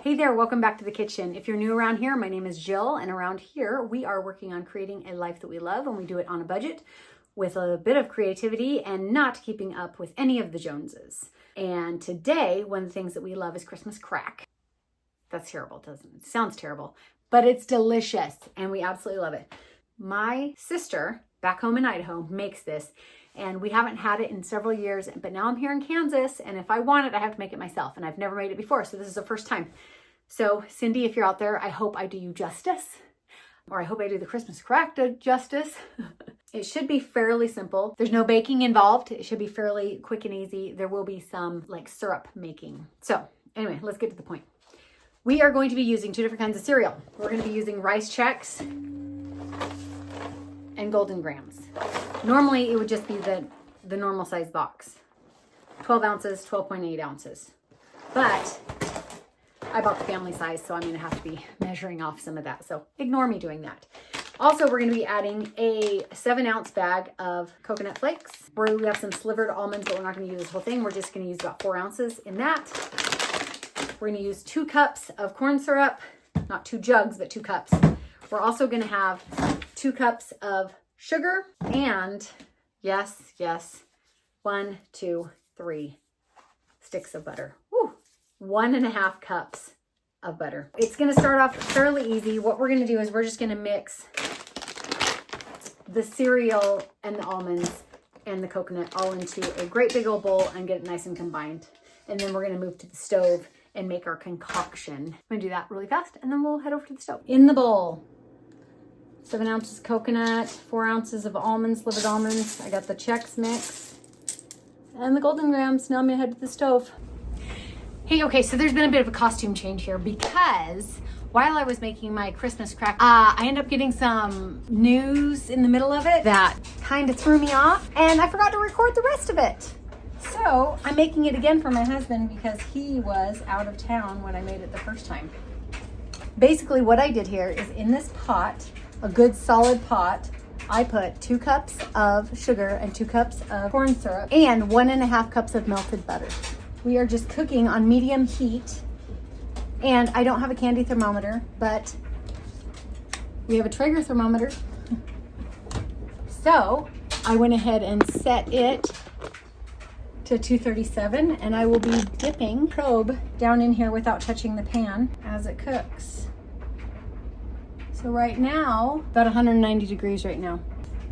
Hey there, welcome back to the kitchen. If you're new around here, my name is Jill, and around here we are working on creating a life that we love, and we do it on a budget with a bit of creativity and not keeping up with any of the Joneses. And today, one of the things that we love is Christmas crack. That's terrible, doesn't it? It sounds terrible, but it's delicious and we absolutely love it. My sister back home in Idaho makes this, and we haven't had it in several years, but now I'm here in Kansas, and if I want it, I have to make it myself, and I've never made it before, so this is the first time. So Cindy, if you're out there, I hope I do you justice, or I hope I do the Christmas crack justice. It should be fairly simple. There's no baking involved. It should be fairly quick and easy. There will be some like syrup making. So anyway, let's get to the point. We are going to be using two different kinds of cereal. We're going to be using Rice Chex and Golden Grams. Normally it would just be the normal size box, 12 ounces, 12.8 ounces. But I bought the family size, so I'm going to have to be measuring off some of that. So ignore me doing that. Also, we're going to be adding a 7-ounce bag of coconut flakes. We have some slivered almonds, but we're not going to use this whole thing. We're just going to use about 4 ounces in that. We're going to use 2 cups of corn syrup, not 2 jugs, but 2 cups. We're also going to have 2 cups of sugar and yes, 1, 2, 3 sticks of butter. Woo! 1.5 cups of butter. It's going to start off fairly easy. What we're going to do is we're just going to mix the cereal and the almonds and the coconut all into a great big old bowl and get it nice and combined. And then we're going to move to the stove and make our concoction. I'm going to do that really fast and then we'll head over to the stove. In the bowl, 7 ounces coconut, 4 ounces of almonds, slivered almonds. I got the Chex mix and the Golden Grams. Now I'm going to head to the stove. Hey, okay, so there's been a bit of a costume change here because while I was making my Christmas crack, I ended up getting some news in the middle of it that kind of threw me off, and I forgot to record the rest of it. So I'm making it again for my husband because he was out of town when I made it the first time. Basically what I did here is in this pot, a good solid pot, I put 2 cups of sugar and 2 cups of corn syrup and 1.5 cups of melted butter. We are just cooking on medium heat, and I don't have a candy thermometer, but we have a Traeger thermometer. So I went ahead and set it to 237, and I will be dipping probe down in here without touching the pan as it cooks. So right now, about 190 degrees right now.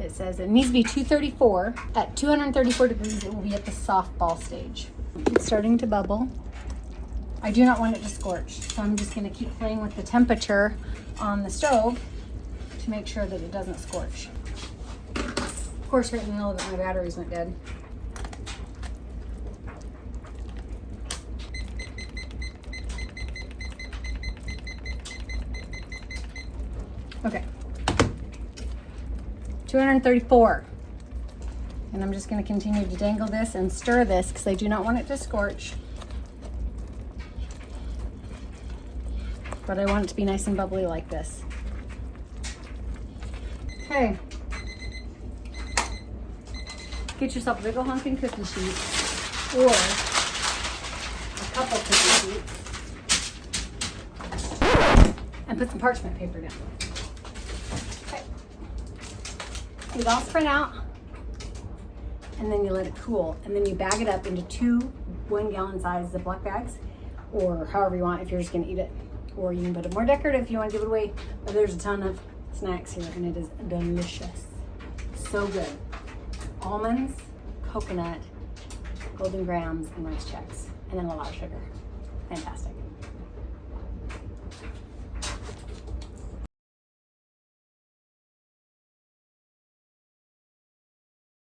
It says it needs to be 234. At 234 degrees, it will be at the softball stage. It's starting to bubble. I do not want it to scorch, so I'm just going to keep playing with the temperature on the stove to make sure that it doesn't scorch. Of course, right in the middle of it, my batteries went dead. Okay, 234. And I'm just going to continue to dangle this and stir this because I do not want it to scorch. But I want it to be nice and bubbly like this. Okay. Get yourself a big old honking cookie sheet or a couple cookie sheets and put some parchment paper down. Okay. Get it all spread out. And then you let it cool, and then you bag it up into 2 1-gallon size Ziploc bags, or however you want if you're just gonna eat it, or you can put it more decorative if you want to give it away. But there's a ton of snacks here, and it is delicious, so good. Almonds, coconut, Golden Grams, and Rice Chex, and then a lot of sugar. Fantastic.